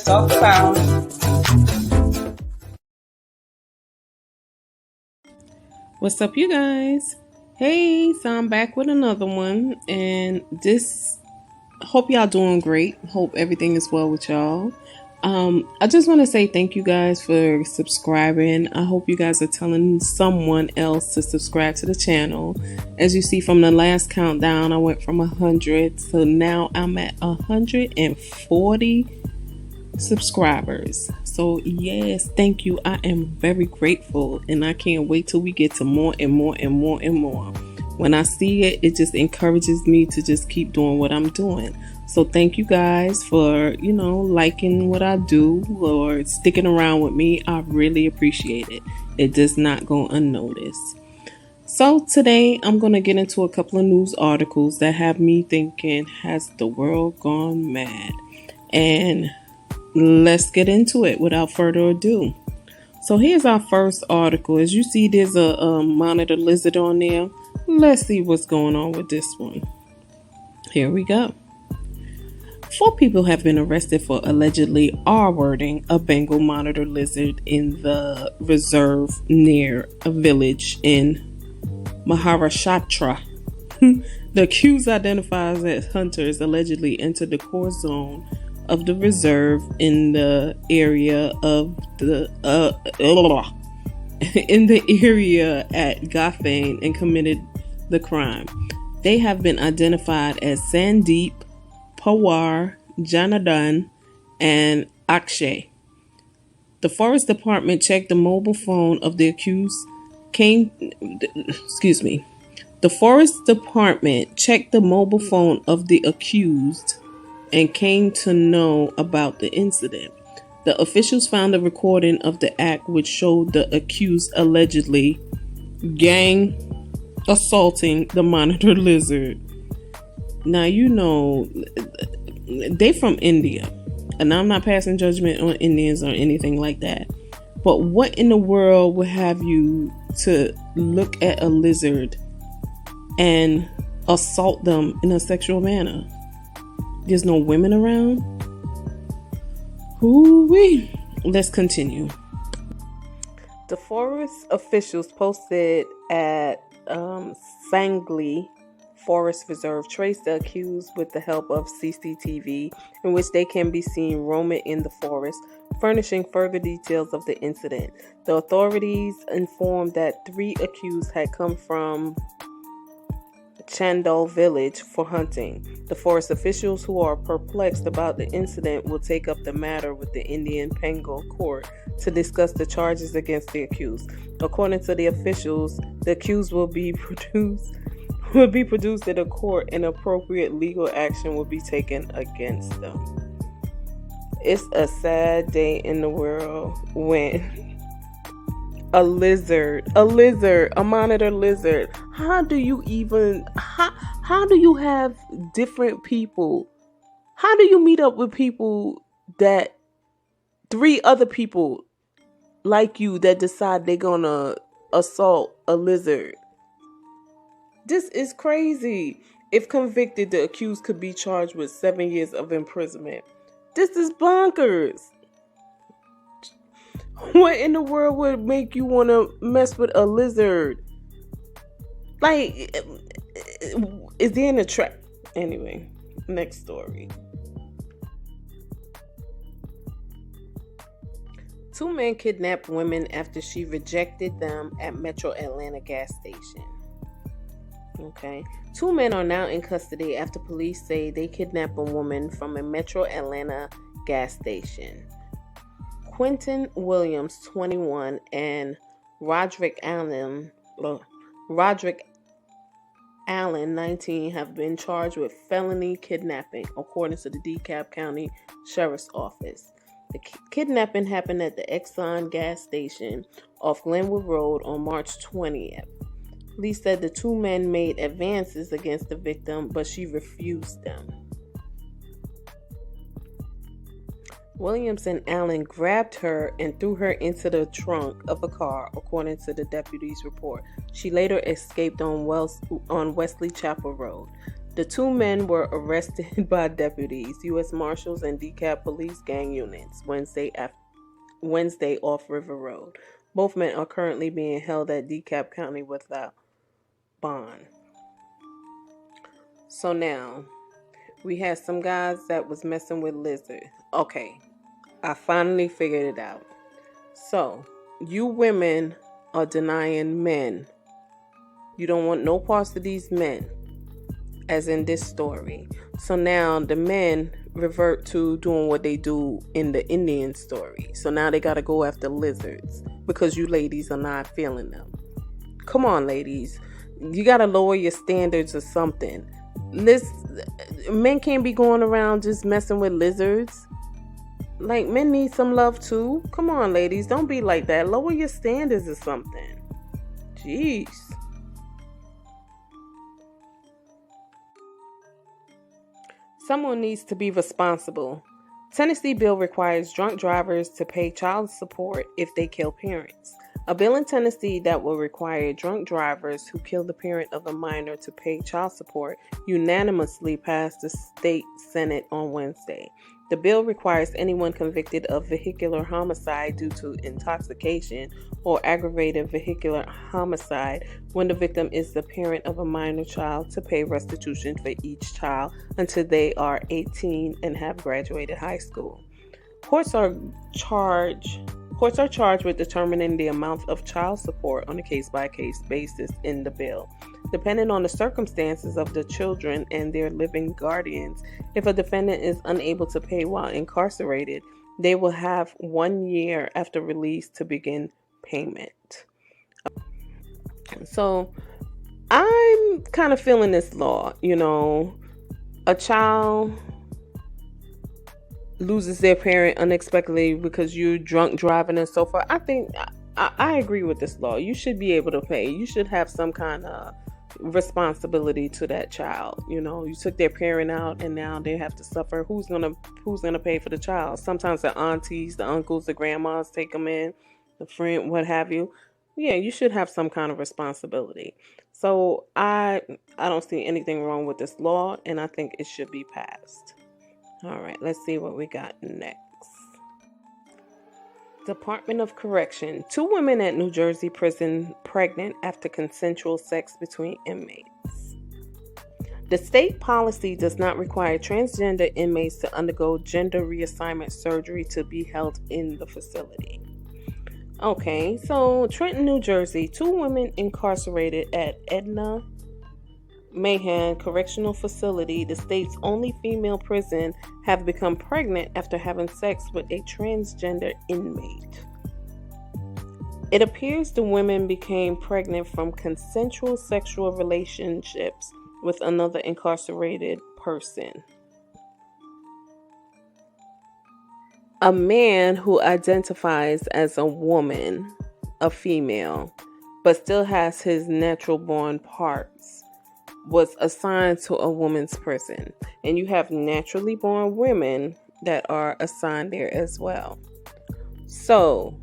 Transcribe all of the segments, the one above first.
Dog Sound. What's up, you guys? Hey, so I'm back with another one, and hope y'all doing great. Hope everything is well with y'all. I just want to say thank you guys for subscribing. I hope you guys are telling someone else to subscribe to the channel. As you see from the last countdown, I went from 100, so now I'm at 140 subscribers. So yes, thank you. I am very grateful, and I can't wait till we get to more and more and more and more. When I see it, it just encourages me to just keep doing what I'm doing. So thank you guys for, liking what I do or sticking around with me. I really appreciate it. It does not go unnoticed. So today I'm going to get into a couple of news articles that have me thinking, has the world gone mad? And let's get into it without further ado. So here's our first article. As you see, there's a monitor lizard on there. Let's see what's going on with this one. Here we go. 4 people have been arrested for allegedly R-wording a Bengal monitor lizard in the reserve near a village in Maharashtra. The accused, identifies as hunters, allegedly entered the core zone of the reserve in the area of the at Gathane and committed the crime. They have been identified as Sandeep, Pawar, Janardhan, and Akshay. The forest department checked the mobile phone of the accused. The forest department checked the mobile phone of the accused and came to know about the incident. The officials found a recording of the act which showed the accused allegedly gang assaulting the monitor lizard. Now, they from India, and I'm not passing judgment on Indians or anything like that. But what in the world would have you to look at a lizard and assault them in a sexual manner? There's no women around? Hoo-wee. Let's continue. The forest officials posted at Sangli Forest Reserve traced the accused with the help of CCTV, in which they can be seen roaming in the forest, furnishing further details of the incident. The authorities informed that 3 accused had come from Chandol village for hunting. The forest officials, who are perplexed about the incident, will take up the matter with the Indian Bengal court to discuss the charges against the accused. According to the officials, the accused will be produced in a court and appropriate legal action will be taken against them. It's a sad day in the world when a monitor lizard. How do you have different people? How do you meet up with people that 3 other people like you that decide they're gonna assault a lizard? This is crazy. If convicted, the accused could be charged with 7 years of imprisonment. This is bonkers. What in the world would make you want to mess with a lizard? Like, is he in a trap? Anyway, next story. 2 men kidnapped women after she rejected them at Metro Atlanta gas station. Okay. 2 men are now in custody after police say they kidnapped a woman from a Metro Atlanta gas station. Quentin Williams, 21, and Roderick Allen, 19, have been charged with felony kidnapping, according to the DeKalb County Sheriff's Office. The kidnapping happened at the Exxon gas station off Glenwood Road on March 20th. Police said the 2 men made advances against the victim, but she refused them. Williams and Allen grabbed her and threw her into the trunk of a car, according to the deputy's report. She later escaped on Wesley Chapel Road. The two men were arrested by deputies, U.S. Marshals, and DeKalb police gang units Wednesday off River Road. Both men are currently being held at DeKalb County without bond. So now we had some guys that was messing with lizards. Okay, I finally figured it out. So you women are denying men. You don't want no parts of these men, as in this story. So now the men revert to doing what they do in the Indian story. So now they gotta go after lizards because you ladies are not feeling them. Come on, ladies. You gotta lower your standards or something. Men can't be going around just messing with lizards. Like, men need some love too. Come on, ladies. Don't be like that. Lower your standards or something. Jeez. Someone needs to be responsible. Tennessee bill requires drunk drivers to pay child support if they kill parents. A bill in Tennessee that will require drunk drivers who kill the parent of a minor to pay child support unanimously passed the state Senate on Wednesday. The bill requires anyone convicted of vehicular homicide due to intoxication or aggravated vehicular homicide when the victim is the parent of a minor child to pay restitution for each child until they are 18 and have graduated high school. Courts are charged with determining the amount of child support on a case-by-case basis in the bill. Depending on the circumstances of the children and their living guardians, if a defendant is unable to pay while incarcerated, they will have 1 year after release to begin payment. So, I'm kind of feeling this law, a child loses their parent unexpectedly because you're drunk driving and so forth. I think I agree with this law. You should be able to pay. You should have some kind of responsibility to that child. You took their parent out and now they have to suffer. Who's gonna pay for the child? Sometimes the aunties, the uncles, the grandmas take them in, the friend, what have you. Yeah, you should have some kind of responsibility. So I don't see anything wrong with this law, and I think it should be passed. All right, let's see what we got next. Department of Correction. 2 women at New Jersey prison pregnant after consensual sex between inmates. The state policy does not require transgender inmates to undergo gender reassignment surgery to be held in the facility. Okay, so Trenton, New Jersey, 2 women incarcerated at Edna Mahan Correctional Facility, the state's only female prison, have become pregnant after having sex with a transgender inmate. It appears the women became pregnant from consensual sexual relationships with another incarcerated person. A man who identifies as a woman, a female, but still has his natural born parts, was assigned to a woman's prison. And you have naturally born women that are assigned there as well. So,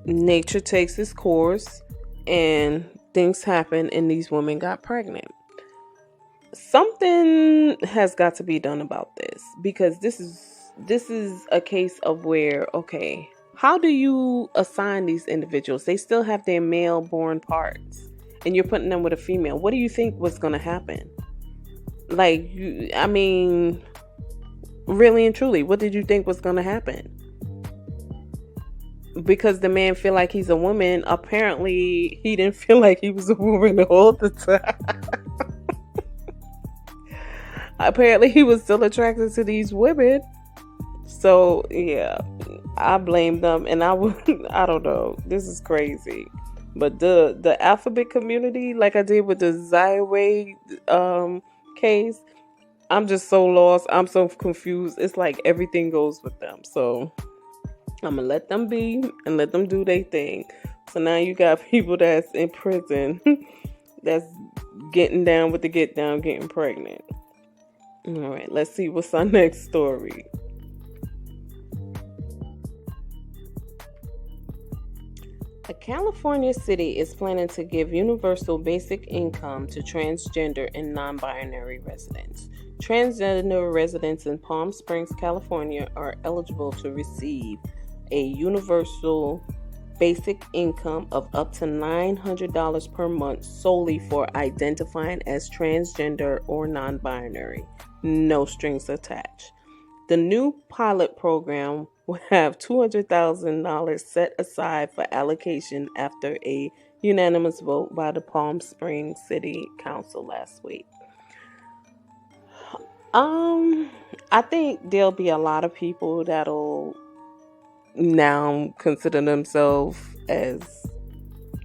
nature takes its course and things happen and these women got pregnant. Something has got to be done about this, because this is a case of where, okay, how do you assign these individuals? They still have their male born parts and you're putting them with a female. What do you think was going to happen? Really and truly, what did you think was going to happen? Because the man feel like he's a woman, apparently he didn't feel like he was a woman all the time. Apparently he was still attracted to these women. So yeah, I blame them, and I don't know. This is crazy. But the alphabet community, like I did with the Zyway case, I'm just so lost. I'm so confused. It's like everything goes with them. So I'm gonna let them be and let them do their thing. So now you got people that's in prison that's getting down with the get down, getting pregnant. All right, let's see what's our next story. A California city is planning to give universal basic income to transgender and non binary residents. Transgender residents in Palm Springs, California are eligible to receive a universal basic income of up to $900 per month solely for identifying as transgender or non binary. No strings attached. The new pilot program will have $200,000 set aside for allocation after a unanimous vote by the Palm Springs City Council last week. I think there'll be a lot of people that'll now consider themselves as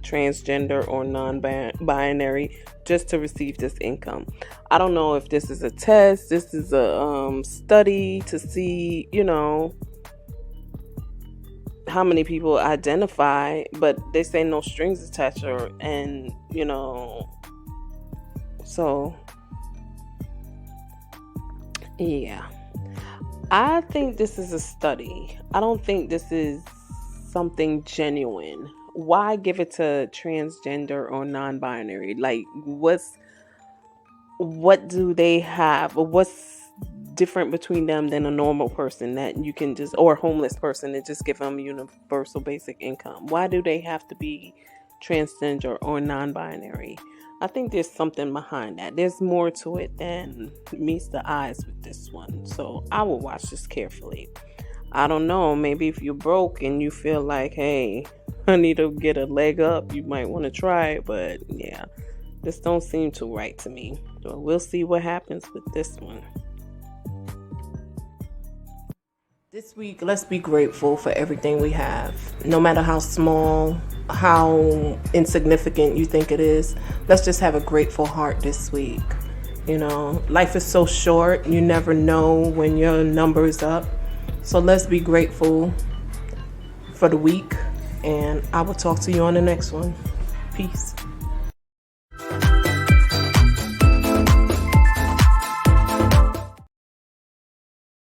transgender or non-binary just to receive this income. I don't know if this is a test, this is a study to see, how many people identify, but they say no strings attached, so yeah. I think this is a study. I don't think this is something genuine. Why give it to transgender or non-binary? Like, what do they have, or what's different between them than a normal person that you can just, or a homeless person, and just give them universal basic income? Why do they have to be transgender or non-binary? I think there's something behind that. There's more to it than meets the eyes with this one. So I will watch this carefully. I don't know. Maybe if you're broke and you feel like, hey, I need to get a leg up, you might want to try it. But yeah, this don't seem too right to me. So we'll see what happens with this one. This week, let's be grateful for everything we have. No matter how small, how insignificant you think it is, let's just have a grateful heart this week. Life is so short. You never know when your number is up. So let's be grateful for the week. And I will talk to you on the next one. Peace.